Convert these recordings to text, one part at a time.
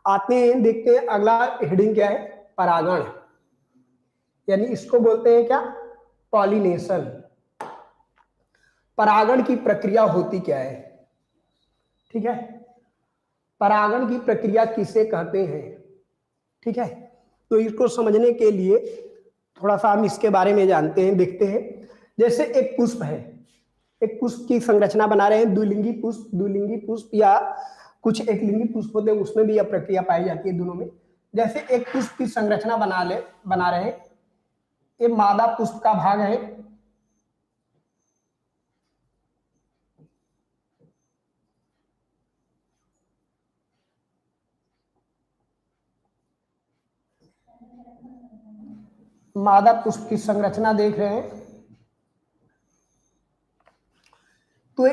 आते हैं, देखते हैं अगला हेडिंग क्या है, परागण, यानी इसको बोलते हैं क्या, पॉलिनेशन। परागण की प्रक्रिया होती क्या है, ठीक है, परागण की प्रक्रिया किसे कहते हैं, ठीक है। तो इसको समझने के लिए थोड़ा सा हम इसके बारे में जानते हैं, देखते हैं। जैसे एक पुष्प है, एक पुष्प की संरचना बना रहे हैं, द्विलिंगी पुष्प या कुछ एक लिंगी पुष्प होते हैं, उसमें भी यह प्रक्रिया पाई जाती है दोनों में। जैसे एक पुष्प की संरचना बना रहे हैं, ये मादा पुष्प का भाग है, मादा पुष्प की संरचना देख रहे हैं। तो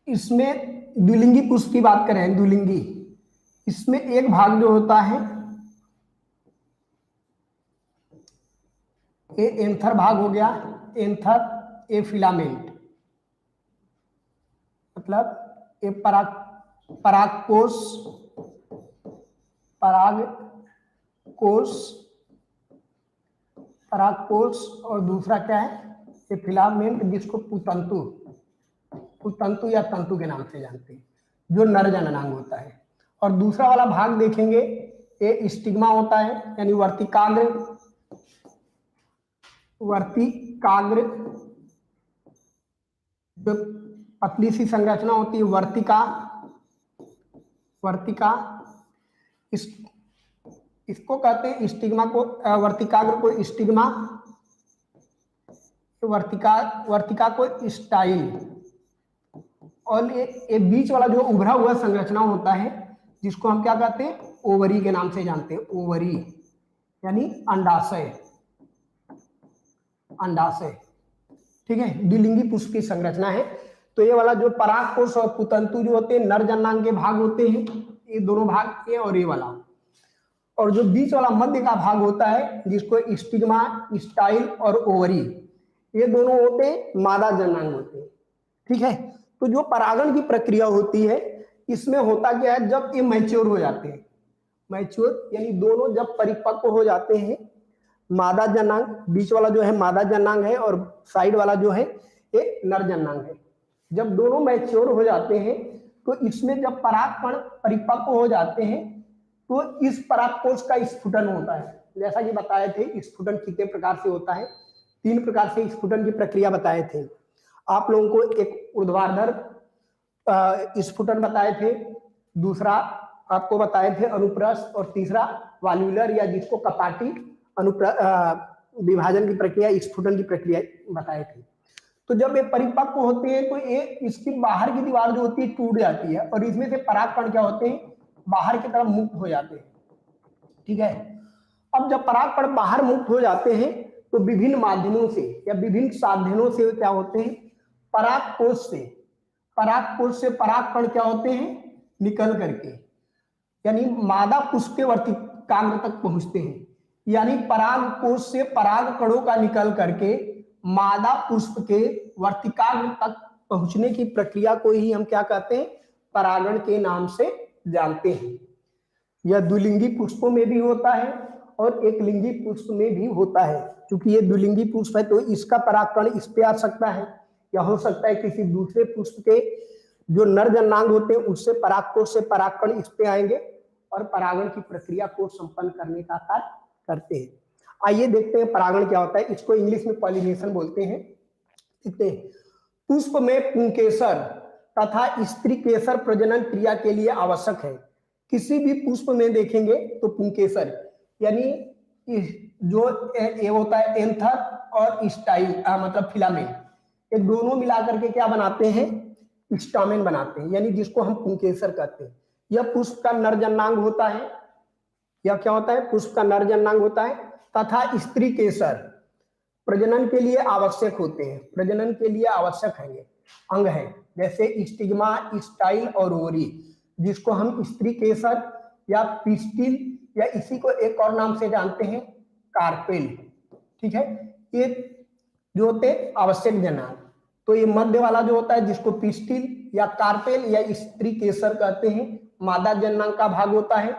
इसमें द्विलिंगी पुष्प की बात करें, द्विलिंगी, इसमें एक भाग जो होता है ये एंथर भाग हो गया, एंथर, ए फिलामेंट, मतलब ये परागकोश, परागकोश और दूसरा क्या है, ये फिलामेंट, जिसको पुतंतु या तंतु के नाम से जानते हैं, जो नर जननांग होता है। और दूसरा वाला भाग देखेंगे, ये स्टिग्मा होता है, यानी वर्तिकाग्र, जो पतली सी संरचना होती है, वर्तिका, इसको कहते हैं स्टिग्मा को, वर्तिकाग्र को स्टिग्मा, वर्तिका को स्टाइल। और ये बीच वाला जो उभरा हुआ संरचना होता है, जिसको हम क्या कहते हैं, ओवरी के नाम से जानते हैं, ओवरी यानी अंडाशय, ठीक है, द्विलिंगी पुष्प की संरचना है। तो ये वाला जो परागकोश और पुतंतु जो होते हैं, नर जननांग के भाग होते हैं, ये दोनों भाग, ये और ये वाला। और जो बीच वाला मध्य का भाग होता है, जिसको स्टिग्मा, स्टाइल और ओवरी, ये दोनों होते हैं मादा जननांग होते हैं, ठीक है। तो जो परागण की प्रक्रिया होती है, इसमें होता क्या है, जब ये मैच्योर हो जाते हैं, मैच्योर यानी दोनों जब परिपक्व हो जाते हैं, मादा जननांग, बीच वाला जो है मादा जननांग है और साइड वाला जो है ये नर जननांग है, जब दोनों मैच्योर हो जाते हैं, तो इसमें जब परागकण परिपक्व हो जाते हैं, तो इस परागकोश का स्फुटन होता है। जैसा कि बताए थे, स्फुटन कितने प्रकार से होता है, 3 प्रकार से स्फुटन की प्रक्रिया बताए थे आप लोगों को। एक ऊर्ध्वाधर स्फुटन बताए थे, दूसरा आपको बताए थे अनुप्रस्थ, और तीसरा वाल्वुलर या जिसको कपाटी विभाजन की प्रक्रिया, स्फुटन की प्रक्रिया बताए थे। तो जब ये परिपक्व होते हैं, तो ये इसकी बाहर की दीवार जो होती है टूट जाती है, और इसमें से परागकण क्या होते हैं, बाहर की तरफ मुक्त हो जाते हैं, ठीक है। अब जब परागकण बाहर मुक्त हो जाते हैं, तो विभिन्न माध्यमों से या विभिन्न साधनों से क्या होते हैं, परागकोश से परागकण क्या होते हैं, निकल करके, यानी मादा पुष्प के वर्तिकाग्र तक पहुंचते हैं, यानी परागकोश से परागकणों का निकल करके मादा पुष्प के वर्तिकाग्र तक पहुंचने की प्रक्रिया को ही हम क्या कहते हैं, परागण के नाम से जानते हैं। यह द्विलिंगी पुष्पों में भी होता है और एक लिंगी पुष्प में भी होता है। क्योंकि ये द्विलिंगी पुष्प है, तो इसका परागकण इस पे आ सकता है, या हो सकता है किसी दूसरे पुष्प के जो नर जननांग होते हैं, उससे परागकोश से परागकण इस पे आएंगे और परागण की प्रक्रिया को संपन्न करने का कार्य करते हैं। आइए देखते हैं परागण क्या होता है। इसको इंग्लिश में पॉलिनेशन बोलते हैं। देखते हैं, पुष्प में पुंकेसर तथा स्त्री केसर प्रजनन क्रिया के लिए आवश्यक है। किसी भी पुष्प में देखेंगे तो पुंकेसर यानी जो ये होता है एंथर और स्टाइल मतलब फिलामेंट, ये दोनों मिलाकर के क्या बनाते हैं, स्टामेन बनाते हैं, यानी जिसको हम पुंकेसर कहते हैं। यह पुष्प का नर जननांग होता है, यह क्या होता है, पुष्प का नर जननांग होता है, तथा स्त्री केसर प्रजनन के लिए आवश्यक होते हैं, प्रजनन के लिए आवश्यक है ये अंग है, जैसे स्टिग्मा, स्टाइल और ओवरी, जिसको हम स्त्री केसर या पिस्टिल या इसी को एक और नाम से जानते हैं कार्पेल, ठीक है। ये जो होते हैं आवश्यक जननांग। तो ये मध्य वाला जो होता है, जिसको पिस्टिल या कार्पेल या स्त्री केसर कहते हैं, मादा जननांग का भाग होता है।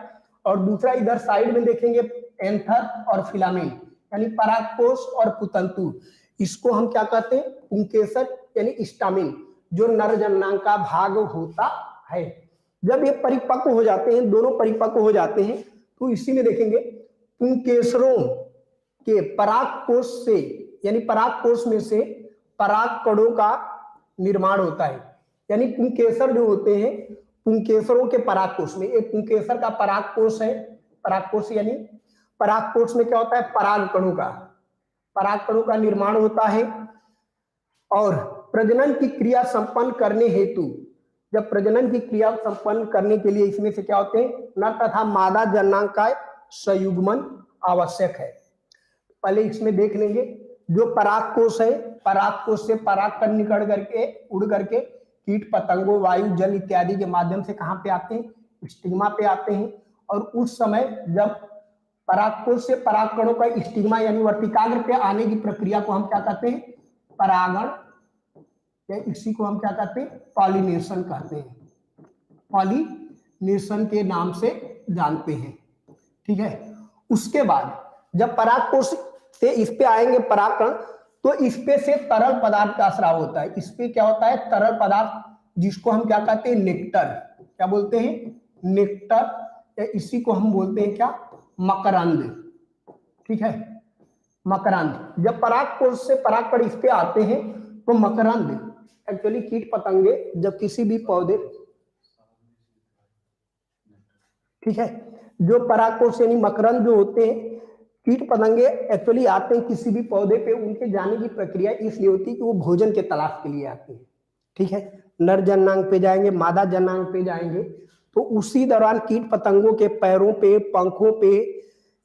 और दूसरा इधर साइड में देखेंगे एंथर और फिलामेंट, यानी परागकोश और पुतंतु। इसको हम क्या कहते हैं, पुंकेसर यानी स्टामिन, जो नर जननांग का भाग होता है। जब ये परिपक्व हो जाते हैं, दोनों परिपक्व हो जाते हैं, तो इसी में देखेंगे पुंकेसरों के परागकोश से, यानी परागकोश में से पराग कणों का निर्माण होता है। यानी पुंकेसर जो होते हैं, पुंकेसरों के परागकोश में, एक पुंकेसर का परागकोश है, परागकोश यानी परागकोश में क्या होता है, पराग कणों का निर्माण होता है। और प्रजनन की क्रिया संपन्न करने हेतु, जब प्रजनन की क्रिया संपन्न करने के लिए इसमें से क्या होते हैं, नर तथा मादा जननांग का संयुग्मन आवश्यक है। पहले इसमें देख लेंगे, जो परागकोश है, परागकोश से पराग कण निकल करके उड़ करके कीट पतंगों, वायु, जल इत्यादि के माध्यम से कहां पे आते हैं, स्टिग्मा पे आते हैं। और उस समय जब परागकोश से पराग कणों का स्टिग्मा यानी वर्तिकाग्र पे आने की प्रक्रिया को हम क्या कहते हैं, परागण, या इसी को हम क्या कहते हैं, पॉलिनेशन कहते हैं, पॉलिनेशन के नाम से जानते हैं। ठीक है। उसके बाद जब परागकोश से इस पे आएंगे परागकण, तो इस पे से तरल पदार्थ का स्राव होता है। इस पे क्या होता है, तरल पदार्थ, जिसको हम क्या कहते हैं, नेक्टर। क्या बोलते हैं, नेक्टर, या इसी को हम बोलते हैं क्या, मकरंद। ठीक है, मकरंद। जब परागकोश से परागकण इस पे आते हैं तो मकरंद, एक्चुअली कीट पतंगे जब किसी भी पौधे, ठीक है, जो परागकोश यानी मकरंद जो होते हैं, कीट पतंगे एक्चुअली आते हैं किसी भी पौधे पे, उनके जाने की प्रक्रिया इसलिए होती है कि वो भोजन के तलाश के लिए आते हैं। ठीक है, नर जननांग पे जाएंगे, मादा जननांग पे जाएंगे, तो उसी दौरान कीट पतंगों के पैरों पे, पंखों पे,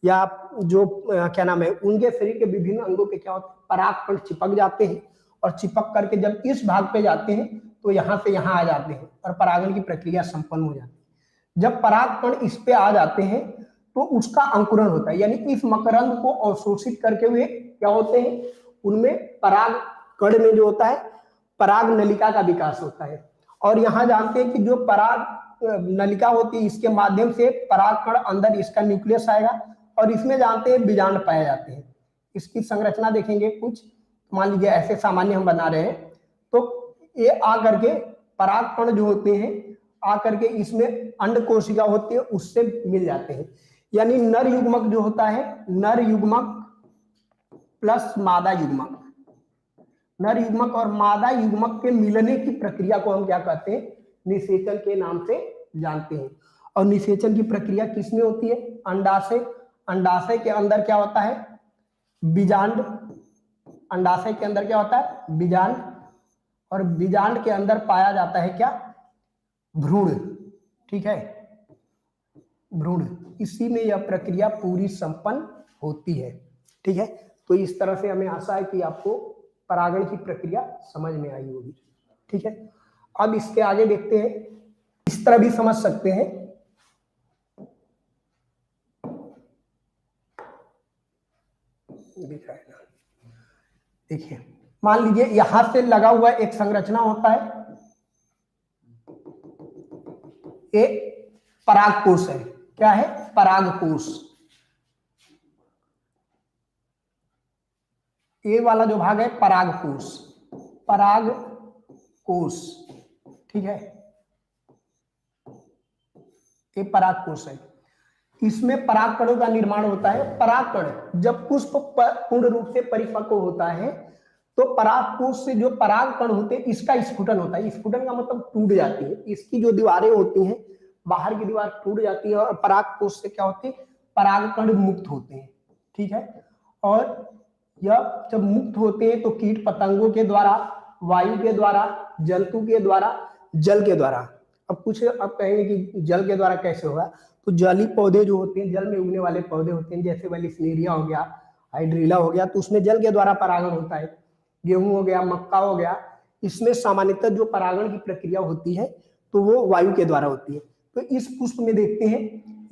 या जो क्या नाम है, उनके शरीर के विभिन्न अंगों पे क्या होता है, परागकण चिपक जाते हैं। और चिपक करके जब इस भाग पे जाते हैं तो यहाँ से यहाँ आ जाते हैं और परागण की प्रक्रिया संपन्न हो जाती है। जब परागकण इस पे आ जाते हैं तो उसका अंकुरण होता है, यानी इस मकरंद को अवशोषित करके हुए क्या होते हैं, उनमें पराग कण में जो होता है पराग नलिका का विकास होता है। और यहाँ जानते हैं कि जो पराग नलिका होती है, इसके माध्यम से पराग कण अंदर इसका न्यूक्लियस आएगा और इसमें जानते हैं बीजांड पाए जाते हैं। इसकी संरचना देखेंगे कुछ, मान लीजिए ऐसे सामान्य हम बना रहे हैं, तो ये आ करके पराग कण जो होते हैं आकर के इसमें अंड कोशिका होती है, उससे मिल जाते हैं। यानी नर युग्मक जो होता है, नर युग्मक प्लस मादा युग्मक, नर युग्मक और मादा युग्मक के मिलने की प्रक्रिया को हम क्या कहते हैं, निषेचन के नाम से जानते हैं। और निषेचन की प्रक्रिया किसमें होती है, अंडाशय। अंडाशय के अंदर क्या होता है, बीजांड। अंडाशय के अंदर क्या होता है, बीजांड। और बीजांड के अंदर पाया जाता है क्या, भ्रूण। ठीक है, भ्रूण। इसी में यह प्रक्रिया पूरी संपन्न होती है। ठीक है, तो इस तरह से हमें आशा है कि आपको परागण की प्रक्रिया समझ में आई होगी। ठीक है, अब इसके आगे देखते हैं, इस तरह भी समझ सकते हैं। देखिए, मान लीजिए यहां से लगा हुआ एक संरचना होता है, एक परागकोश है। क्या है, परागकोश। ये वाला जो भाग है परागकोश, परागकोश। ठीक है, ये परागकोश है। इसमें परागकणों का निर्माण होता है। परागकण जब पुष्प पूर्ण रूप से परिपक्व होता है तो परागकोश से जो परागकण होते हैं इसका स्फुटन होता है। स्फुटन का मतलब टूट जाती है, इसकी जो दीवारें होती हैं, बाहर की दीवार टूट जाती है और परागकोश से क्या होते हैं, परागकण मुक्त होते हैं। ठीक है, और यह जब मुक्त होते हैं तो कीट पतंगों के द्वारा, वायु के द्वारा, जंतु के द्वारा, जल के द्वारा। अब कुछ अब कहेंगे कि जल के द्वारा कैसे होगा, तो जली पौधे जो होते हैं, जल में उगने वाले पौधे होते हैं, जैसे वेलिस्नेरिया हो गया, हाइड्रीला हो गया, तो उसमें जल के द्वारा परागण होता है। गेहूं हो गया, मक्का हो गया, इसमें सामान्यतः जो परागण की प्रक्रिया होती है तो वो वायु के द्वारा होती है। तो इस पुष्प में देखते हैं,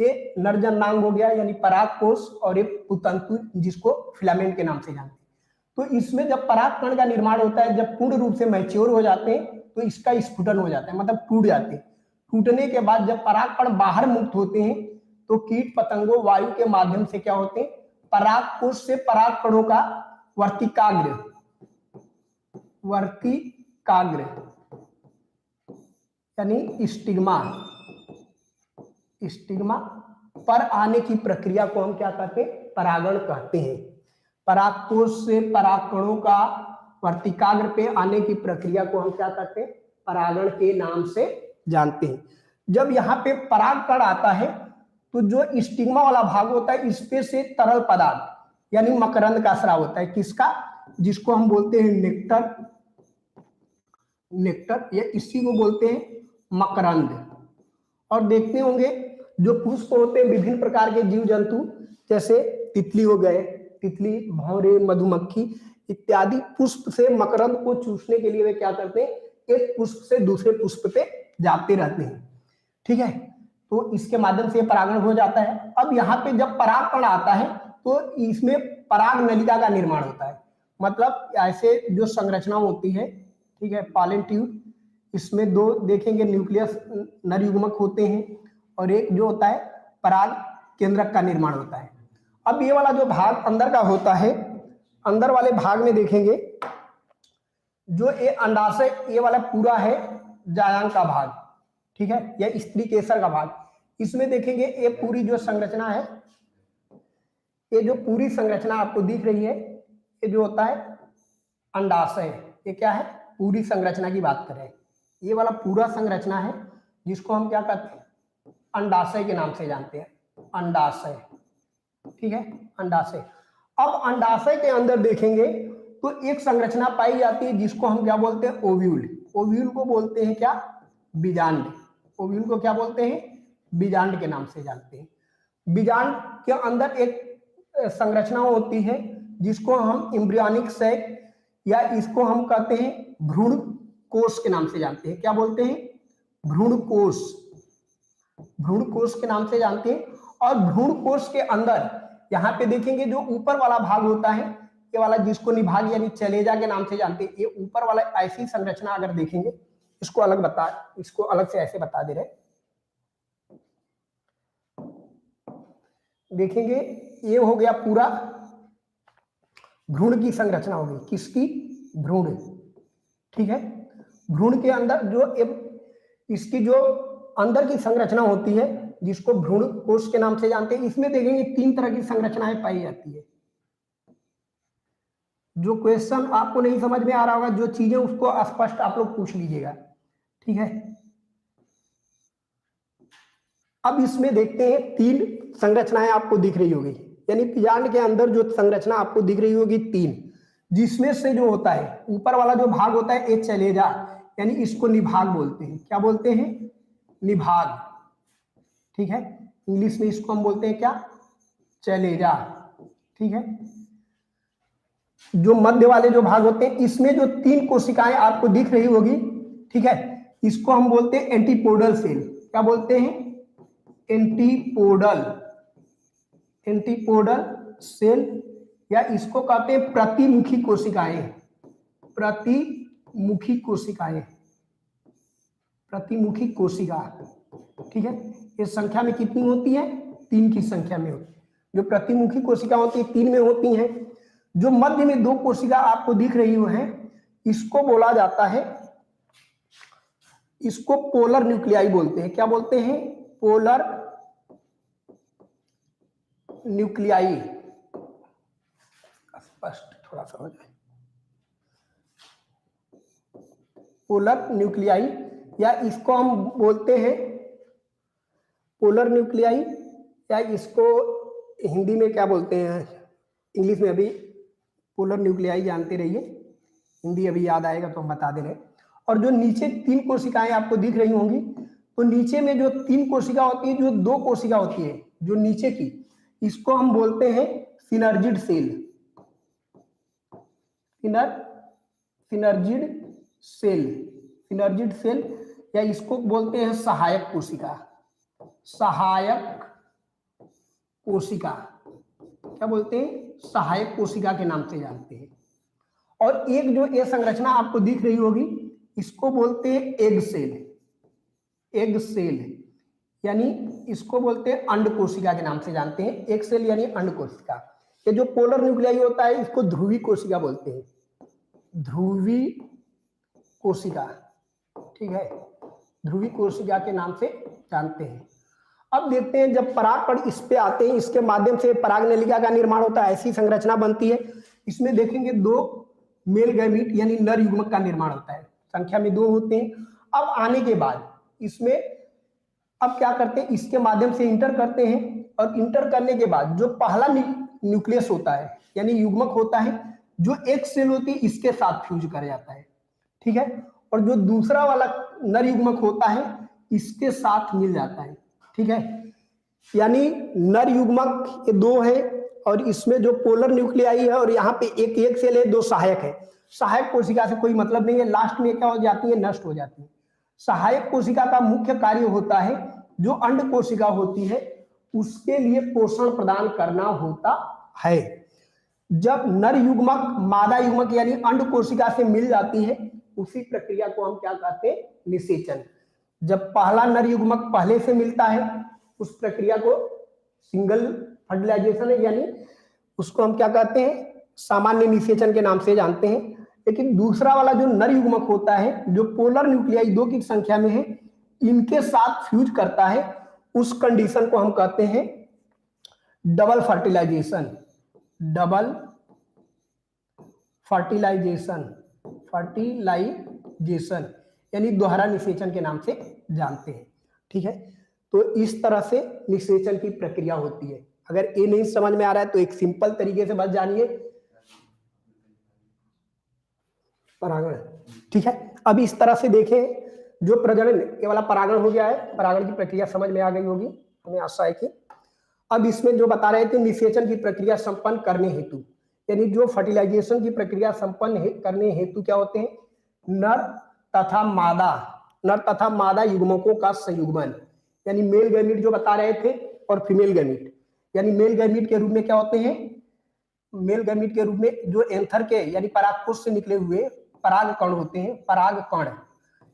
ये नरजननांग हो गया यानी परागकोश, और एक पुतंतु जिसको फिलामेंट के नाम से जानते हैं। तो इसमें जब परागकण का निर्माण होता है, जब पूर्ण रूप से मैच्योर हो जाते हैं तो इसका स्फुटन हो जाता है, मतलब टूट जाते हैं। टूटने के बाद जब परागकण बाहर मुक्त होते हैं तो कीट पतंगों वायु के माध्यम से क्या होते हैं, परागकोश से पराग कणों का वर्तिकाग्र यानी स्टिग्मा पर आने की प्रक्रिया को हम क्या कहते हैं, परागण कहते हैं। परागकोश से पराग कणों का वर्तिकाग्र पे आने की प्रक्रिया को हम क्या कहते हैं, परागण के नाम से जानते हैं। जब यहाँ पे पराग कण आता है तो जो स्टिग्मा वाला भाग होता है, इस पे से तरल पदार्थ यानी मकरंद का स्राव होता है। किसका? जिसको हम बोलते हैं नेक्टर या इसी को बोलते हैं मकरंद। और देखते होंगे जो पुष्प होते हैं विभिन्न प्रकार के जीव जंतु, जैसे तितली हो गए, तितली, भौरे, मधुमक्खी इत्यादि पुष्प से मकरंद को चूसने के लिए वे क्या करते हैं, एक पुष्प से दूसरे पुष्प पे जाते रहते हैं। ठीक है, तो इसके माध्यम से परागण हो जाता है। अब यहाँ पे जब परागकण आता है तो इसमें पराग नलिका का निर्माण होता है। मतलब ऐसे जो संरचना होती है, ठीक है, पॉलन ट्यूब, इसमें दो देखेंगे न्यूक्लियस नर युग्मक होते हैं और एक जो होता है पराग केंद्रक का निर्माण होता है। अब ये वाला जो भाग अंदर का होता है, अंदर वाले भाग में देखेंगे जो ये अंडाशय, ये वाला पूरा है जायांग का भाग, ठीक है, या स्त्री केसर का भाग। इसमें देखेंगे ये पूरी जो संरचना है, ये जो पूरी संरचना आपको दिख रही है, ये जो होता है अंडाशय, ये क्या है, पूरी संरचना की बात करें, ये वाला पूरा संरचना है जिसको हम क्या कहते हैं, अंडाशय के नाम से जानते हैं, अंडाशय। ठीक है, अंडाशय। अब अंडाशय के अंदर देखेंगे तो एक संरचना पाई जाती है जिसको हम क्या बोलते हैं, ओव्यूल। ओव्यूल को बोलते हैं क्या, बीजांड। ओव्यूल को क्या बोलते हैं, बीजांड के नाम से जानते हैं। बीजांड के अंदर एक संरचना होती है जिसको हम एम्ब्रियोनिक सैक या इसको हम कहते हैं भ्रूण कोश के नाम से जानते हैं। क्या बोलते हैं, भ्रूण कोश, भ्रूण कोश के नाम से जानते हैं। और भ्रूण कोश के अंदर यहाँ पे देखेंगे जो ऊपर वाला भाग होता है, ये वाला जिसको निभाग यानी चलेजा के नाम से जानते हैं, ये ऊपर वाला ऐसी संरचना अगर देखेंगे, इसको अलग से ऐसे बता दे रहे, देखेंगे ये हो गया पूरा भ्रूण की संरचना हो गई, किसकी, भ्रूण। ठीक है, भ्रूण के अंदर जो इसकी जो अंदर की संरचना होती है जिसको भ्रूण कोश के नाम से जानते हैं, इसमें देखेंगे 3 तरह की संरचनाएं पाई जाती है। जो क्वेश्चन आपको नहीं समझ में आ रहा होगा, जो चीजें उसको स्पष्ट आप लोग पूछ लीजिएगा। ठीक है, अब इसमें देखते हैं 3 संरचनाएं आपको दिख रही होगी, यानी बीजांड के अंदर जो संरचना आपको दिख रही होगी 3, जिसमें से जो होता है ऊपर वाला जो भाग होता है ये चलेजा, यानी इसको निभाग बोलते हैं। क्या बोलते हैं, निभाग। ठीक है, इंग्लिश में इसको हम बोलते हैं क्या, चलेजा। ठीक है, जो मध्य वाले जो भाग होते हैं, इसमें जो 3 कोशिकाएं आपको दिख रही होगी, ठीक है, इसको हम बोलते हैं एंटीपोडल सेल। क्या बोलते हैं, एंटीपोडल सेल, या इसको कहते हैं प्रतिमुखी कोशिकाएं, प्रतिमुखी कोशिका। ठीक है, ये संख्या में कितनी होती है, 3 की संख्या में होती है। जो प्रतिमुखी कोशिका होती है 3 में होती हैं। जो मध्य में 2 कोशिका आपको दिख रही है, इसको बोला जाता है, इसको पोलर न्यूक्लियाई बोलते हैं। क्या बोलते हैं, पोलर न्यूक्लियाई। स्पष्ट थोड़ा सा हो जाए, पोलर न्यूक्लियाई, या इसको हम बोलते हैं पोलर न्यूक्लियाई, या इसको हिंदी में क्या बोलते हैं, इंग्लिश में अभी पोलर न्यूक्लियाई जानते रहिए, हिंदी अभी याद आएगा तो हम बता दे रहे। और जो नीचे 3 कोशिकाएं आपको दिख रही होंगी, तो नीचे में जो 3 कोशिका होती है, जो 2 कोशिका होती है जो नीचे की, इसको हम बोलते हैं सिनर्जिड सेल। सिनर्जिड सेल, या इसको बोलते हैं सहायक कोशिका। क्या बोलते हैं, सहायक कोशिका के नाम से जानते हैं। और एक जो ये संरचना आपको दिख रही होगी, इसको बोलते हैं एग सेल। यानी इसको बोलते हैं अंड कोशिका के नाम से जानते हैं। एक सेल यानी अंड कोशिका। ये जो पोलर न्यूक्लियाई होता है इसको ध्रुवी कोशिका बोलते हैं, ध्रुवी कोशिका, ठीक है, ध्रुवी कोशिका के नाम से जानते हैं। अब देखते हैं जब परागकण इस पे आते हैं, इसके माध्यम से पराग नलिका का निर्माण होता है, ऐसी संरचना बनती है। इसमें देखेंगे 2 मेल गैमीट यानी नर युग्मक का निर्माण होता है, संख्या में 2 होते हैं। अब आने के बाद इसमें अब क्या करते हैं, इसके माध्यम से इंटर करते हैं, और इंटर करने के बाद जो पहला न्यूक्लियस होता है यानी युग्मक होता है, जो एक सेल होती है इसके साथ फ्यूज कर जाता है, ठीक है, और जो दूसरा वाला नर युग्मक होता है इसके साथ मिल जाता है, ठीक है। यानी नर युग्मक ये 2 है, और इसमें जो पोलर न्यूक्लियाई है, और यहाँ पे एक सेल है, 2 सहायक है। सहायक कोशिका से कोई मतलब नहीं है, लास्ट में क्या हो जाती है, नष्ट हो जाती है। सहायक कोशिका का मुख्य कार्य होता है जो अंड कोशिका होती है उसके लिए पोषण प्रदान करना होता है। जब नर युग्मक मादा युग्मक यानी अंड कोशिका से मिल जाती है, उसी प्रक्रिया को हम क्या कहते हैं, निषेचन। जब पहला नर युग्मक पहले से मिलता है उस प्रक्रिया को सिंगल फर्टिलाइजेशन है, यानी उसको हम क्या कहते हैं, सामान्य निषेचन के नाम से जानते हैं। लेकिन दूसरा वाला जो नर युग्मक होता है जो पोलर न्यूक्लियाई 2 की संख्या में है, इनके साथ फ्यूज करता है, उस कंडीशन को हम कहते हैं double fertilization, double fertilization, fertilization यानी दोहरा निषेचन के नाम से जानते हैं, ठीक है। तो इस तरह से निषेचन की प्रक्रिया होती है। अगर ये नहीं समझ में आ रहा है तो एक सिंपल तरीके से बस जानिए, परागण, ठीक है। अब इस तरह से देखें, जो प्रजनन, ये वाला परागण हो गया है, परागण की प्रक्रिया समझ में आ गई होगी, हमें आशा है कि। अब इसमें जो बता रहे थे निषेचन की प्रक्रिया संपन्न करने हेतु, यानी जो फर्टिलाइजेशन की प्रक्रिया संपन्न करने हेतु क्या होते हैं, नर तथा मादा युग्मकों का संयुग्मन, यानी मेल गैमीट जो बता रहे थे और फीमेल गैमीट, यानी मेल गैमीट के रूप में क्या होते हैं, मेल गैमीट के रूप में जो एंथर के यानी परागकोश से निकले हुए पराग कण होते हैं, पराग कण,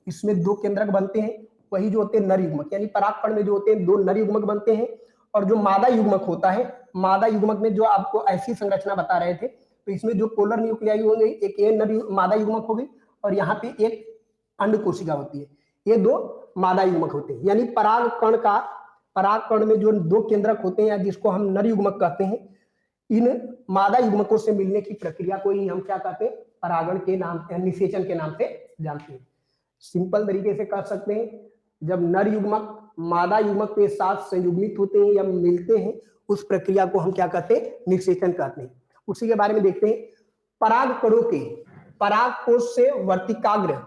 इसमें 2 केंद्रक बनते हैं, वही जो होते हैं नर युग्मक, यानी पराग कण में जो होते हैं 2 नर युग्मक बनते हैं। और जो मादा युग्मक होता है, मादा युग्मक में जो आपको ऐसी संरचना बता रहे थे, तो इसमें जो पोलर न्यूक्लियाई होंगे, एक ये नर मादा युग्मक होगी और यहाँ पे एक अंड कोशिका होती है, ये 2 मादा युग्मक होते हैं। यानी पराग कण में जो 2 केंद्रक होते हैं या जिसको हम नर युग्मक कहते हैं, इन मादा युग्मकों से मिलने की प्रक्रिया को ही हम क्या कहते हैं, परागण के नाम, निषेचन के नाम से जानते हैं। सिंपल तरीके से कह सकते हैं, जब नर युग्मक मादा युग्मक के साथ संयुग्मित होते हैं या मिलते हैं, उस प्रक्रिया को हम क्या कहते हैं, निषेचन कहते हैं। उसी के बारे में देखते हैं। पराग कणों के पराग कोश से वर्तिकाग्र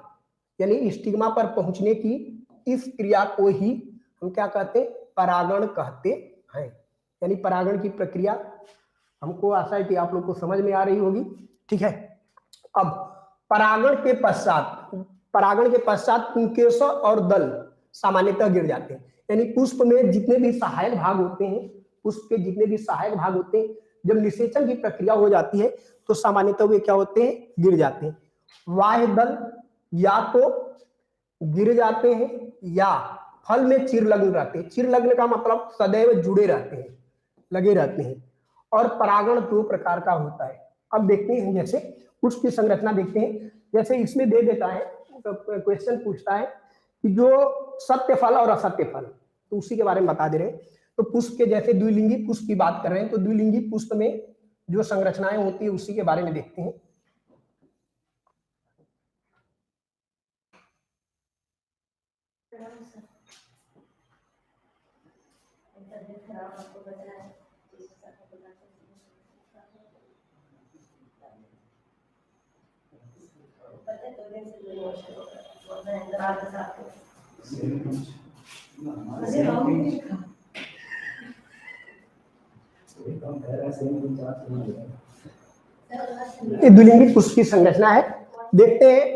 यानी स्टिग्मा पर पहुंचने की इस क्रिया को ही हम क्या कहते हैं, परागण कहते हैं। यानी परागण की प्रक्रिया हमको आशा है कि आप लोग को समझ में आ रही होगी, ठीक है। अब परागण के पश्चात पुंकेसर और दल सामान्यतः गिर जाते हैं, यानी पुष्प में जितने भी सहायक भाग होते हैं, पुष्प के जितने भी सहायक भाग होते हैं, जब निषेचन की प्रक्रिया हो जाती है तो सामान्यतः वे क्या होते हैं, गिर जाते हैं। बाह्य दल या तो गिर जाते हैं या फल में चिरलग्न रहते हैं। चिरलग्न का मतलब सदैव जुड़े रहते हैं, लगे रहते हैं। और परागण 2 प्रकार का होता है। अब देखते हैं, जैसे पुष्प की संरचना देखते हैं। जैसे इसमें दे देता है, क्वेश्चन पूछता है कि जो सत्य फल और असत्य फल, तो उसी के बारे में बता दे रहे हैं। तो पुष्प के जैसे द्विलिंगी पुष्प की बात कर रहे हैं, तो द्विलिंगी पुष्प में जो संरचनाएं होती है उसी के बारे में देखते हैं। ये द्विलिंगी पुष्प की संरचना है। देखते हैं,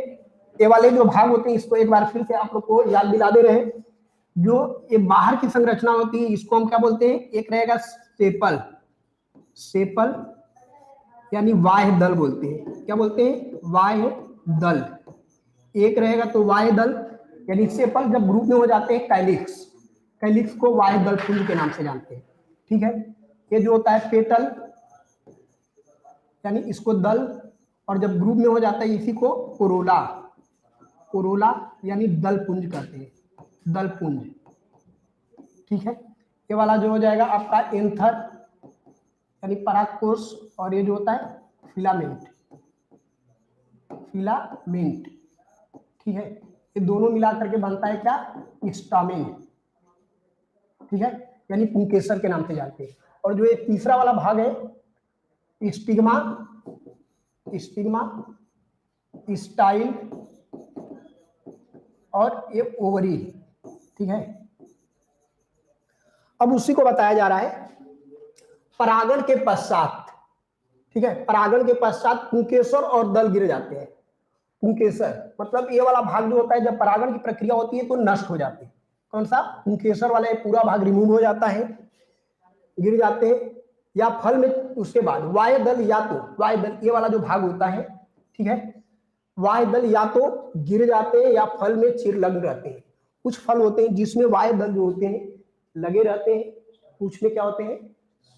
ये वाले जो भाग होते हैं इसको एक बार फिर से आप लोग को याद दिला दे रहे हैं। जो ये बाहर की संरचना होती है इसको हम क्या बोलते हैं, एक रहेगा सेपल, सेपल यानी बाह्य दल बोलते हैं। क्या बोलते हैं, बाह्य दल। एक रहेगा तो बाह्य दल, यानी सेपल जब ग्रुप में हो जाते हैं कैलिक्स, कैलिक्स को वाह्य दल पुंज के नाम से जानते हैं। ठीक है, ये जो होता है पेटल यानी इसको दल, और जब ग्रुप में हो जाता है इसी को कोरोला, कोरोला यानी दल पुंज कहते हैं, दल पुंज। ठीक है, ये वाला जो हो जाएगा आपका एंथर यानी परागकोश, और ये जो होता है फिलामेंट, फिलामेंट। ठीक है, ये दोनों मिला करके बनता है क्या, स्टामेन। ठीक है, यानी पुंकेसर के नाम से जानते हैं। और जो ये तीसरा वाला भाग है स्टिग्मा, स्टिग्मा, स्टाइल और ये ओवरी। ठीक है, अब उसी को बताया जा रहा है परागण के पश्चात। ठीक है, परागण के पश्चात पुंकेसर और दल गिर जाते हैं। पुंकेसर मतलब ये वाला भाग जो होता है जब परागण की प्रक्रिया होती है तो नष्ट हो जाते हैं। कौन सा, पुंकेसर वाला ये पूरा भाग रिमूव हो जाता है, गिर जाते हैं। या फल में उसके बाद वाह्य दल, या तो वाह्य दल ये वाला जो भाग होता है, ठीक है, वाह्य दल या तो गिर जाते हैं या फल में चिर लग रहते हैं। कुछ फल होते हैं जिसमें वाह्य दल जो होते हैं लगे रहते हैं, कुछ में क्या होते हैं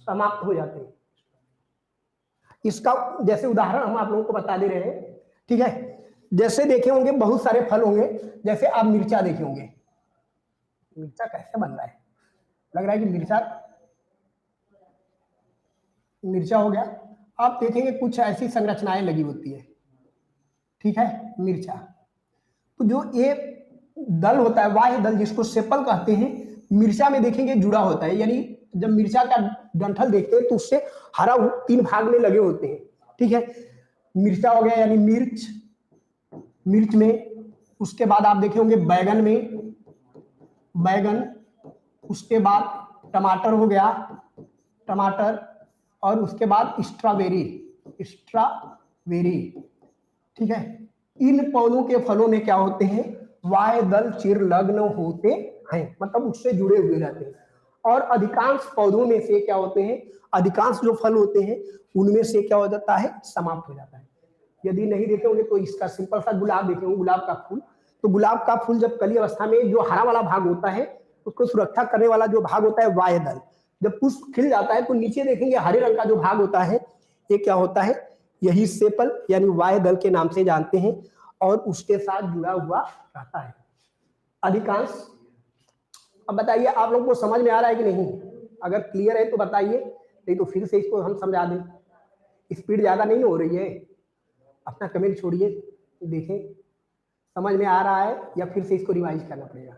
समाप्त हो जाते हैं। इसका जैसे उदाहरण हम आप लोगों को बता दे रहे हैं। ठीक है, जैसे देखे होंगे बहुत सारे फल होंगे, जैसे आप मिर्चा देखे होंगे, मिर्चा कैसे बन रहा है, लग रहा है कि मिर्चा हो गया। आप देखेंगे कुछ ऐसी संरचनाएं लगी होती है। ठीक है, मिर्चा, तो जो ये दल होता है वाह्य दल जिसको सेपल कहते हैं, मिर्चा में देखेंगे जुड़ा होता है। यानी जब मिर्चा का डंठल देखते हैं तो उससे हरा 3 भाग में लगे होते हैं। ठीक है, मिर्चा हो गया यानी मिर्च, मिर्च में। उसके बाद आप देखे होंगे बैगन में, बैगन। उसके बाद टमाटर हो गया, टमाटर। और उसके बाद स्ट्रॉबेरी, स्ट्रॉबेरी। ठीक है, इन पौधों के फलों में क्या होते हैं, वाह्य दल चिर लग्न होते हैं, मतलब उससे जुड़े हुए रहते हैं। और अधिकांश पौधों में से क्या होते हैं, अधिकांश जो फल होते हैं उनमें से क्या हो जाता है, समाप्त हो जाता है। यदि नहीं देखे होंगे तो इसका सिंपल सा गुलाब देखे होंगे, गुलाब का फूल। तो गुलाब का फूल जब कली अवस्था में जो हरा वाला भाग होता है उसको सुरक्षा करने वाला जो भाग होता है वाह्य दल, जब पुष्प खिल जाता है तो नीचे देखेंगे हरे रंग का जो भाग होता है ये क्या होता है, यही सेपल यानी वाह्य दल के नाम से जानते हैं, और उसके साथ जुड़ा हुआ रहता है अधिकांश। अब बताइए आप लोगों को समझ में आ रहा है कि नहीं, अगर क्लियर है तो बताइए, नहीं तो फिर से इसको हम समझा दें। स्पीड ज्यादा नहीं हो रही है, अपना कमेंट छोड़िए, देखें समझ में आ रहा है या फिर से इसको रिवाइज करना पड़ेगा।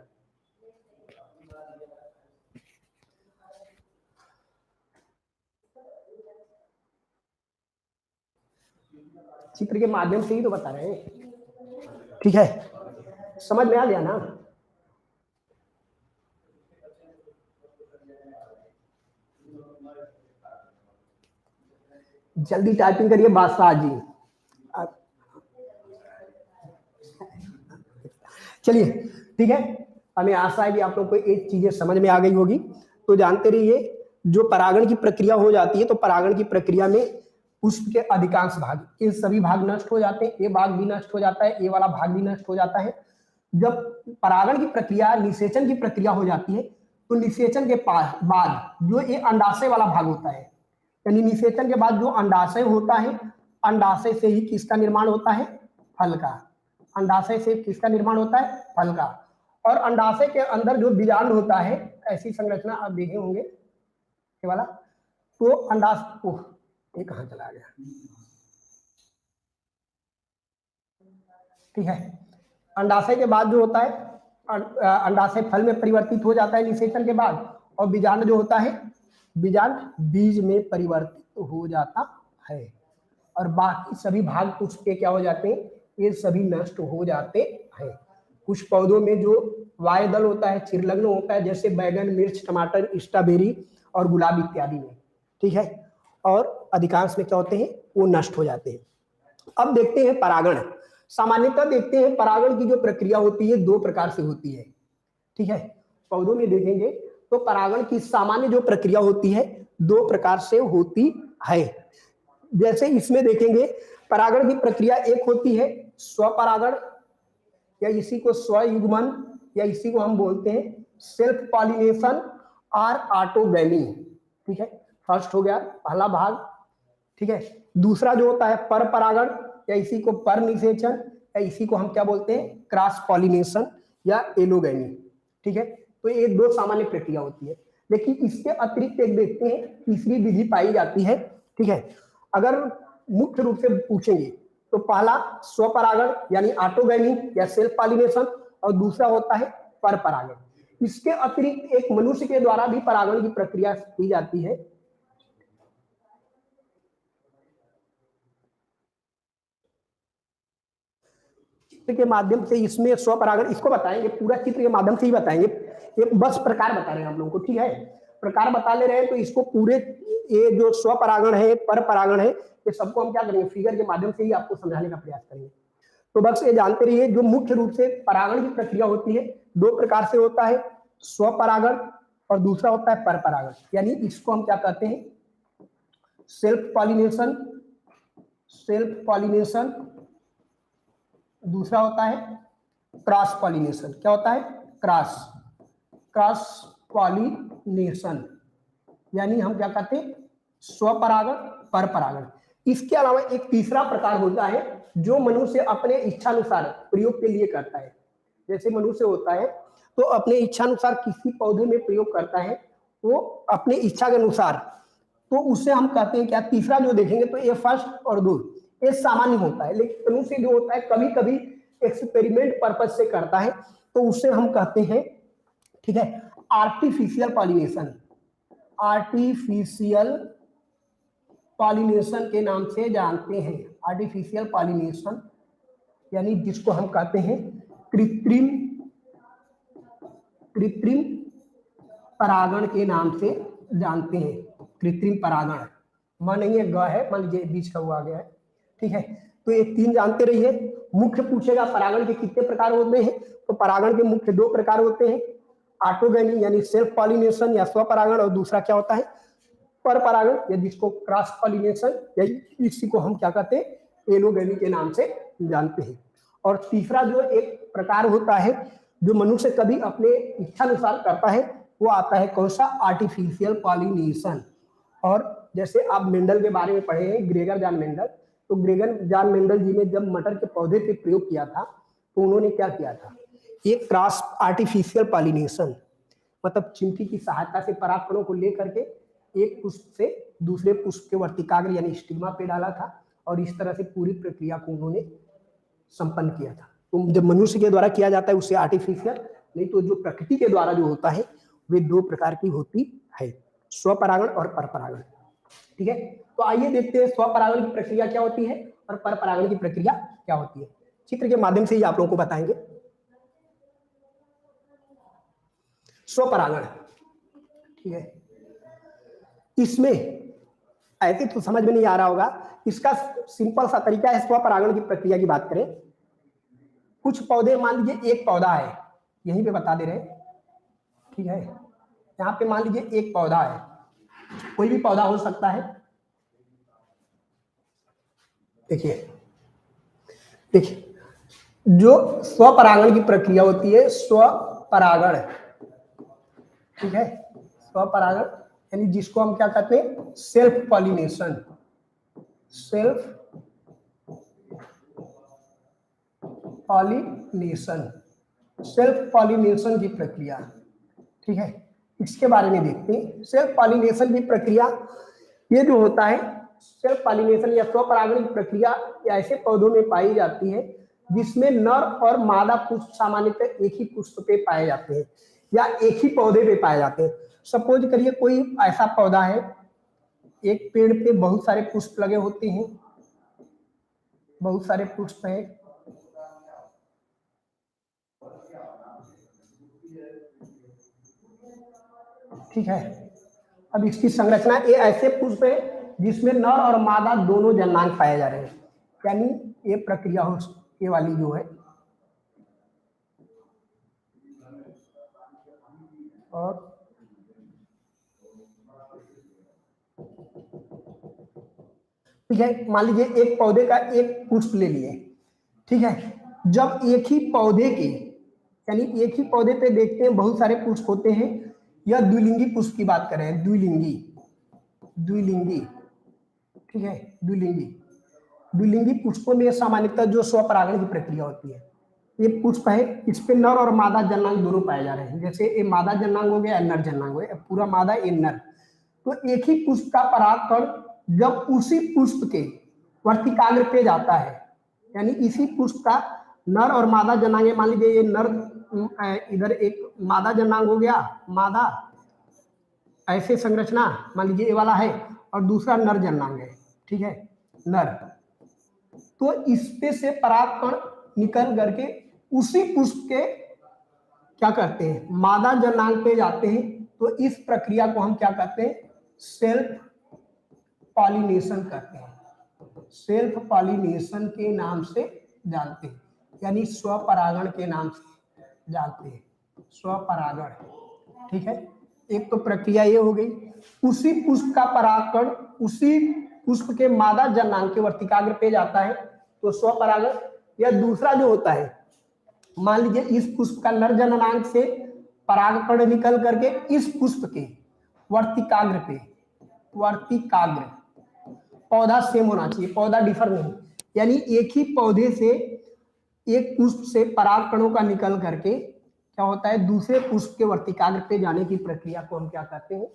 चित्र के माध्यम से ही तो बता रहे हैं। ठीक है, समझ में आ गया ना। जल्दी टाइपिंग करिए बादशाह जी। चलिए ठीक है, हमें आशा है कि आप लोग को एक चीजें समझ में आ गई होगी। तो जानते रहिए जो परागण की प्रक्रिया हो जाती है तो परागण की प्रक्रिया में पुष्प के अधिकांश भाग, ये सभी भाग नष्ट हो जाते हैं, ये भाग भी नष्ट हो जाता है, ये वाला भाग भी नष्ट हो जाता है। जब परागण की प्रक्रिया निषेचन की प्रक्रिया हो जाती है तो निषेचन के बाद जो ये अंडाशय वाला भाग होता है, यानी निषेचन के बाद जो अंडाशय होता है, अंडाशय से ही किसका निर्माण होता है, फल का। अंडाशय से किसका निर्माण होता है, फल का। और अंडाशय के अंदर जो बीजांड होता है, ऐसी संरचना आप देखे होंगे ये वाला। तो अंडाशय, ये कहां चला गया, ठीक है। अंडाशय के बाद जो होता है, अंडाशय फल में परिवर्तित हो जाता है निषेचन के बाद, और बीजांड जो होता है, बीजांड बीज में परिवर्तित हो जाता है, और बाकी सभी भाग पुष्प के क्या हो जाते हैं, ये सभी नष्ट हो जाते हैं। कुछ पौधों में जो वाह्य दल होता है चिरलग्न होता है, जैसे बैगन, मिर्च, टमाटर, स्ट्रॉबेरी और गुलाब इत्यादि में। ठीक है, और अधिकांश में क्या होते हैं, वो नष्ट हो जाते हैं। अब देखते हैं परागण। सामान्यतः देखते हैं परागण की जो प्रक्रिया होती है 2 प्रकार से होती है। ठीक है, पौधों में देखेंगे तो परागण की सामान्य जो प्रक्रिया होती है 2 प्रकार से होती है। जैसे इसमें देखेंगे परागण की प्रक्रिया एक होती है स्वपरागण, या इसी को स्वयुग्मन, या इसी को हम बोलते हैं सेल्फ पॉलिनेशन और ऑटोगैमी। ठीक है, फर्स्ट हो गया पहला भाग। ठीक है, दूसरा जो होता है पर परागण, या इसी को पर निषेचन, या इसी को हम क्या बोलते हैं, क्रॉस पॉलिनेशन या एलोगैमी। ठीक है, तो ये दो सामान्य प्रक्रिया होती है। लेकिन इसके अतिरिक्त एक देखते हैं तीसरी विधि पाई जाती है। ठीक है, अगर मुख्य रूप से पूछेंगे तो पहला स्वपरागण यानी ऑटोगैमी या सेल्फ पॉलिनेशन, और दूसरा होता है पर परागण। इसके अतिरिक्त एक मनुष्य के द्वारा भी परागण की प्रक्रिया की जाती है। चित्र के माध्यम से इसमें स्वपरागण इसको बताएंगे, पूरा चित्र के माध्यम से ही बताएंगे, ये बस प्रकार बता रहे हैं हम लोगों को। ठीक है, प्रकार बता ले रहे हैं तो इसको पूरे ये जो स्वपरागण है पर परागण है ये सबको हम क्या करेंगे, फिगर के माध्यम से ही आपको समझाने का प्रयास करेंगे। तो बस ये जानते रहिए जो मुख्य रूप से परागण की प्रक्रिया होती है दो प्रकार से होता है, स्वपरागण और दूसरा होता है पर परागण। यानी इसको हम क्या कहते हैं, सेल्फ पॉलिनेशन, सेल्फ पॉलिनेशन, दूसरा होता है क्रॉस पॉलिनेशन। क्या होता है, क्रॉस, क्रॉस पॉलिनेशन, यानी हम क्या कहते हैं, स्वपरागण पर परागण। इसके अलावा एक तीसरा प्रकार होता है जो मनुष्य अपने इच्छानुसार प्रयोग के लिए करता है। जैसे मनुष्य होता है तो अपने इच्छानुसार किसी पौधे में प्रयोग करता है, वो अपने इच्छा के अनुसार, तो उससे हम कहते हैं क्या, तीसरा जो देखेंगे तो ये फर्स्ट और दो ये सामान्य होता है। लेकिन मनुष्य जो होता है कभी कभी एक्सपेरिमेंट पर्पज से करता है, तो उससे हम कहते हैं, ठीक है, आर्टिफिशियल पॉलिनेशन, आर्टिफिशियल पॉलिनेशन के नाम से जानते हैं। आर्टिफिशियल पॉलिनेशन यानी जिसको हम कहते हैं कृत्रिम, कृत्रिम परागण के नाम से जानते हैं। कृत्रिम परागण मान नहीं है, ग है, मान लीजिए बीच का वो आ गया है। ठीक है, तो ये तीन जानते रहिए। मुख्य पूछेगा परागण के कितने प्रकार होते हैं, तो परागण के मुख्य दो प्रकार होते हैं, ऑटोगैमी यानी सेल्फ पॉलिनेशन या स्वपरागण, और दूसरा क्या होता है पर परागण या जिसको क्रॉस पॉलिनेशन या इसी को हम क्या कहते हैं एलोगैमी के नाम से जानते हैं। और तीसरा जो एक प्रकार होता है जो मनुष्य कभी अपने इच्छानुसार करता है वो आता है कौन सा, आर्टिफिशियल पॉलिनेशन। और जैसे आप मेंडल के बारे में पढ़े हैं, ग्रेगर जॉन मेंडल, तो ग्रेगर जॉन मेंडल जी ने जब मटर के पौधे पे प्रयोग किया था तो उन्होंने क्या किया था, एक क्रॉस आर्टिफिशियल पॉलिनेशन, मतलब चिमटी की सहायता से परागकणों को लेकर के एक पुष्प से दूसरे पुष्प के वर्तिकाग्र यानी स्टिग्मा पे डाला था, और इस तरह से पूरी प्रक्रिया को उन्होंने संपन्न किया था। तो जब मनुष्य के द्वारा किया जाता है उससे आर्टिफिशियल, नहीं तो जो प्रकृति के द्वारा जो होता है वे दो प्रकार की होती है, स्वपरागण और परपरागण। ठीक है, तो आइए देखते हैं स्वपरागण की प्रक्रिया क्या होती है और परपरागण की प्रक्रिया क्या होती है। चित्र के माध्यम से ही आप लोगों को बताएंगे। स्वपरागण, ठीक है, इसमें ऐसे तो समझ में नहीं आ रहा होगा, इसका सिंपल सा तरीका है। स्वपरागण की प्रक्रिया की बात करें, कुछ पौधे, मान लीजिए एक पौधा है, यहीं पे बता दे रहे हैं। ठीक है, यहाँ पे मान लीजिए एक पौधा है, कोई भी पौधा हो सकता है। देखिए देखिए, जो स्वपरागण की प्रक्रिया होती है, स्वपरागण, ठीक है, स्वपरागण यानी जिसको हम क्या कहते हैं self pollination, self pollination, self pollination की प्रक्रिया। ठीक है, इसके बारे में देखते हैं। सेल्फ पॉलिनेशन की प्रक्रिया ये जो होता है, सेल्फ पॉलिनेशन या स्वपरागण की प्रक्रिया ऐसे पौधों में पाई जाती है जिसमें नर और मादा पुष्प सामान्यतः एक ही पुष्प पे पाए जाते हैं या एक ही पौधे पे पाए जाते हैं। सपोज करिए कोई ऐसा पौधा है, एक पेड़ पे बहुत सारे पुष्प लगे होते हैं, बहुत सारे पुष्प हैं, ठीक है। अब इसकी संरचना, ये ऐसे पुष्प है जिसमें नर और मादा दोनों जन्मांग पाए जा रहे हैं, यानी ये प्रक्रिया हो, ये वाली जो है। और ठीक है, मान लीजिए एक पौधे का एक पुष्प ले लिए, ठीक है, जब एक ही पौधे के यानी एक ही पौधे पे देखते हैं बहुत सारे पुष्प होते हैं, या द्विलिंगी पुष्प की बात कर रहे हैं, द्विलिंगी, द्विलिंगी, ठीक है, द्विलिंगी। द्विलिंगी पुष्पों में सामान्यतः जो स्वपरागण की प्रक्रिया होती है, ये पुष्प है, इस पे नर और मादा जननांग दोनों पाए जा रहे हैं। जैसे ये मादा जननांग हो गया, नर जननांग हो गया, पूरा मादा ये नर। तो एक ही पुष्प का परागकण जब उसी पुष्प के वर्तिकाग्र पे जाता है, यानी इसी पुष्प का नर और मादा जनांग, मान लीजिए ये नर, इधर एक मादा जनांग हो गया, मादा ऐसे संरचना, मान लीजिए ये वाला है, और दूसरा नर जनांग है, ठीक है, नर। तो इसपे से परागकण निकल करके उसी पुष्प के क्या करते हैं, मादा जनांग पे जाते हैं। तो इस प्रक्रिया को हम क्या कहते हैं, सेल्फ पॉलिनेशन करते हैं, सेल्फ पॉलिनेशन के नाम से जानते हैं, यानी स्वपरागण के नाम से जानते हैं, स्वपरागण, ठीक है। एक तो प्रक्रिया ये हो गई, उसी पुष्प का परागकण उसी पुष्प के मादा जनांग के वर्तिकाग्र पे जाता है, तो स्वपरागण। या दूसरा जो होता है, मान लीजिए इस पुष्प का नर जननांग से परागकण निकल करके इस पुष्प के वर्तिकाग्र पे, वर्तिकाग्र, पौधा सेम होना चाहिए, पौधा डिफर नहीं, यानी एक ही पौधे से एक पुष्प से परागकणों का निकल करके क्या होता है, दूसरे पुष्प के वर्तिकाग्र पे जाने की प्रक्रिया को हम क्या कहते हैं,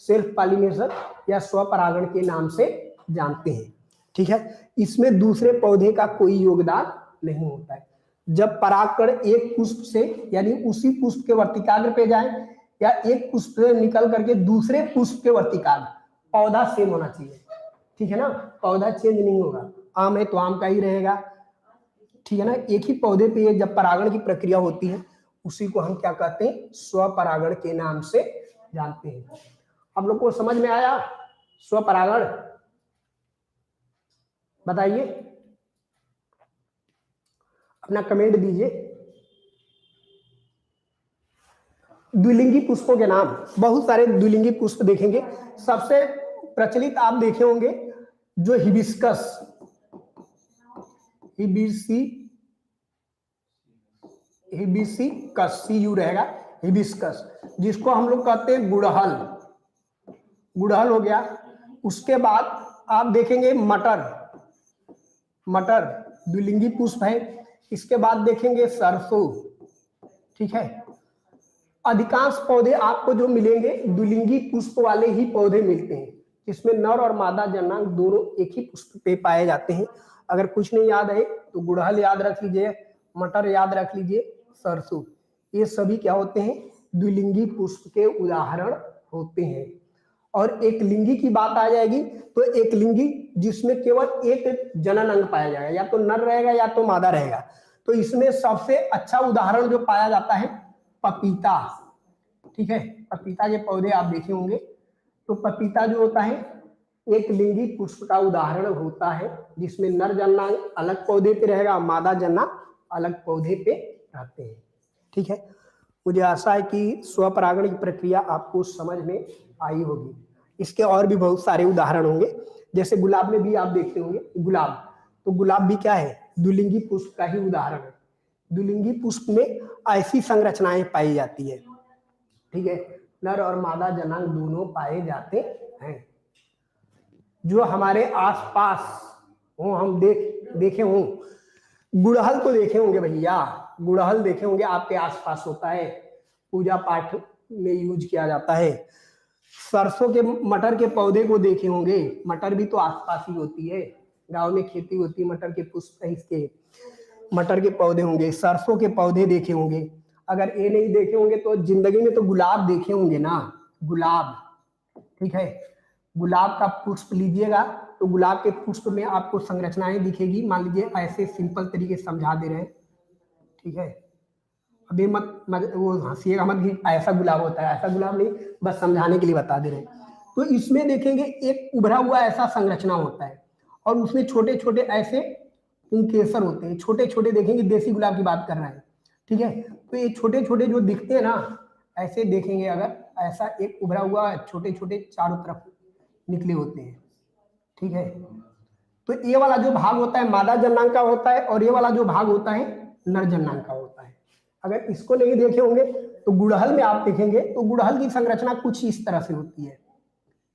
सेल्फ पॉलिनेशन या स्वपरागण के नाम से जानते हैं, ठीक है। इसमें दूसरे पौधे का कोई योगदान नहीं होता है। जब परागकण एक पुष्प से, यानी उसी पुष्प के वर्तिकाग्र पे जाए, या एक पुष्प से निकल करके दूसरे पुष्प के वर्तिकाग्र, पौधा सेम होना चाहिए, ठीक है ना, पौधा चेंज नहीं होगा, आम है तो आम का ही रहेगा, ठीक है ना। एक ही पौधे पे जब परागण की प्रक्रिया होती है, उसी को हम क्या कहते हैं, स्वपरागण के नाम से जानते हैं। हम लोग को समझ में आया स्वपरागण? बताइए, अपना कमेंट दीजिए। द्विलिंगी पुष्पों के नाम, बहुत सारे द्विलिंगी पुष्प देखेंगे। सबसे प्रचलित आप देखे होंगे जो हिबिस्कस, हिबिस्कस, सीयू रहेगा, हिबिस्कस, जिसको हम लोग कहते हैं गुड़हल, गुड़हल हो गया। उसके बाद आप देखेंगे मटर, मटर द्विलिंगी पुष्प है। इसके बाद देखेंगे सरसों, ठीक है। अधिकांश पौधे आपको जो मिलेंगे द्विलिंगी पुष्प वाले ही पौधे मिलते हैं, जिसमें नर और मादा जनांग दोनों एक ही पुष्प पे पाए जाते हैं। अगर कुछ नहीं याद है तो गुड़हल याद रख लीजिए, मटर याद रख लीजिए, सरसों, ये सभी क्या होते हैं, द्विलिंगी पुष्प के उदाहरण होते हैं। और एक लिंगी की बात आ जाएगी तो एक लिंगी जिसमें केवल एक जनन अंग पाया जाएगा, या तो नर रहेगा या तो मादा रहेगा। तो इसमें सबसे अच्छा उदाहरण जो पाया जाता है पपीता, ठीक है। पपीता के पौधे आप देखे होंगे, तो पपीता जो होता है एक लिंगी पुष्प का उदाहरण होता है, जिसमें नर जननांग अलग पौधे पे रहेगा, मादा जननांग अलग पौधे पे रहते हैं, ठीक है। मुझे आशा है कि स्वपरागण की प्रक्रिया आपको समझ में आई होगी। इसके और भी बहुत सारे उदाहरण होंगे, जैसे गुलाब में भी आप देखते होंगे, गुलाब, तो गुलाब भी क्या है, द्विलिंगी पुष्प का ही उदाहरण है। द्विलिंगी पुष्प में ऐसी संरचनाएं पाई जाती है, ठीक है, नर और मादा जनांग दोनों पाए जाते हैं। जो हमारे आसपास हो, हम देखे हों, गुड़हल तो देखे होंगे भैया, गुड़हल देखे होंगे, आपके आसपास होता है, पूजा पाठ में यूज किया जाता है। सरसों के, मटर के पौधे को देखे होंगे, मटर भी तो आसपास ही होती है, गांव में खेती होती है मटर के पुष्प, इसके मटर के पौधे होंगे, सरसों के पौधे देखे होंगे। अगर ये नहीं देखे होंगे तो जिंदगी में तो गुलाब देखे होंगे ना, गुलाब, ठीक है। गुलाब का पुष्प लीजिएगा तो गुलाब के पुष्प में आपको संरचनाएं दिखेगी। मान लीजिए ऐसे सिंपल तरीके से समझा दे रहे हैं, ठीक है, अभी मत वो हंसिएगा मत कि ऐसा गुलाब होता है, ऐसा गुलाब नहीं, बस समझाने के लिए बता दे रहे हैं। तो इसमें देखेंगे एक उभरा हुआ ऐसा संरचना होता है, और उसमें छोटे छोटे ऐसे पुंकेसर होते हैं, छोटे छोटे, देखेंगे देसी गुलाब की बात कर रहे हैं, ठीक है। तो ये छोटे छोटे जो दिखते हैं ना, ऐसे देखेंगे, अगर ऐसा एक उभरा हुआ छोटे छोटे चारों तरफ निकले होते हैं, ठीक है। तो ये वाला जो भाग होता है मादा जनांग का होता है, और ये वाला जो भाग होता है नर जनांग का होता है। अगर इसको नहीं देखे होंगे तो गुड़हल में आप देखेंगे तो गुड़हल की संरचना कुछ इस तरह से होती है,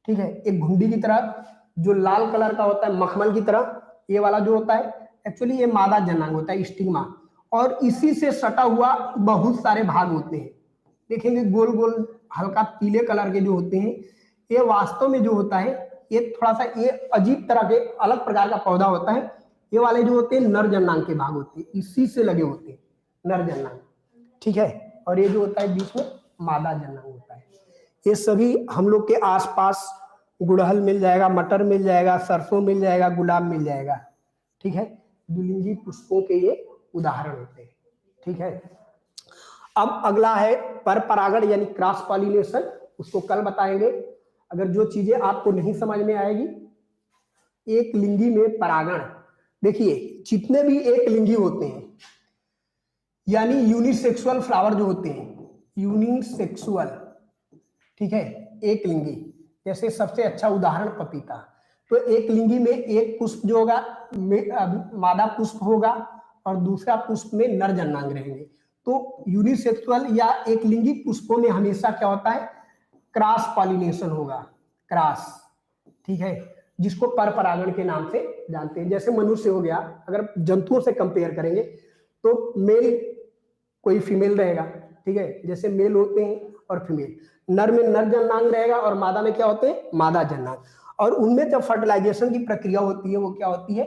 ठीक है। एक घुंडी की तरह जो लाल कलर का होता है मखमल की तरह, ये वाला जो होता है एक्चुअली ये मादा जनांग होता है, स्टिग्मा, और इसी से सटा हुआ बहुत सारे भाग होते हैं। देखेंगे गोल गोल हल्का पीले कलर के जो होते हैं, ये वास्तव में जो होता है ये थोड़ा सा ये अजीब तरह के अलग प्रकार का पौधा होता है। ये वाले जो होते हैं नर जनांग के भाग होते हैं, इसी से लगे होते हैं नर जनांग, ठीक है। और ये जो होता है बीच में मादा जनांग होता है। ये सभी हम लोग के आसपास गुड़हल मिल जाएगा, मटर मिल जाएगा, सरसों मिल जाएगा, गुलाब मिल जाएगा, ठीक है। द्विलिंगी पुष्पों के ये उदाहरण होते हैं, ठीक है। अब अगला है पर परागण यानी क्रॉस पॉलिनेशन, उसको कल बताएंगे। अगर जो चीजें आपको नहीं समझ में आएगी, एक लिंगी में परागण, देखिए जितने भी एक लिंगी होते हैं यानी यूनिसेक्सुअल फ्लावर जो होते हैं, यूनिसेक्सुअल, ठीक है, एक लिंगी, जैसे सबसे अच्छा उदाहरण पपीता। तो एक लिंगी में एक पुष्प जो होगा मादा पुष्प होगा और दूसरा पुष्प में नर जनांग रहेंगे। तो यूनिसेक्सुअल या एक लिंगी पुष्पों में हमेशा क्या होता है, क्रॉस पॉलिनेशन होगा, क्रॉस, ठीक है, जिसको पर परागण के नाम से जानते हैं। जैसे मनुष्य हो गया, अगर जंतुओं से कंपेयर करेंगे तो मेल कोई फीमेल रहेगा, ठीक है, जैसे मेल होते हैं और फीमेल, नर में नर जनांग रहेगा और मादा में क्या होते हैं, मादा जनांग। और उनमें जब फर्टिलाइजेशन की प्रक्रिया होती है वो क्या होती है,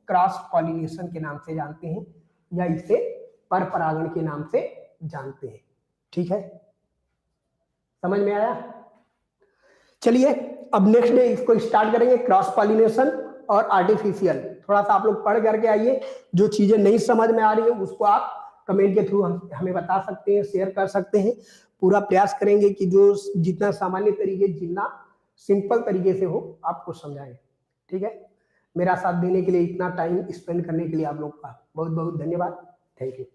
क्रॉस पॉलिनेशन के नाम से जानते हैं या इसे पर परागण के नाम से जानते हैं, ठीक है। समझ में आया? चलिए अब नेक्स्ट डे इसको स्टार्ट करेंगे, क्रॉस पॉलिनेशन और आर्टिफिशियल। थोड़ा सा आप लोग पढ़ करके आइए, जो चीजें नहीं समझ में आ रही है उसको आप कमेंट के थ्रू हमें बता सकते हैं, शेयर कर सकते हैं। पूरा प्रयास करेंगे कि जो जितना सामान्य तरीके, जितना सिंपल तरीके से हो आपको समझाएं, ठीक है। मेरा साथ देने के लिए, इतना टाइम स्पेंड करने के लिए आप लोग का बहुत बहुत धन्यवाद। Thank you.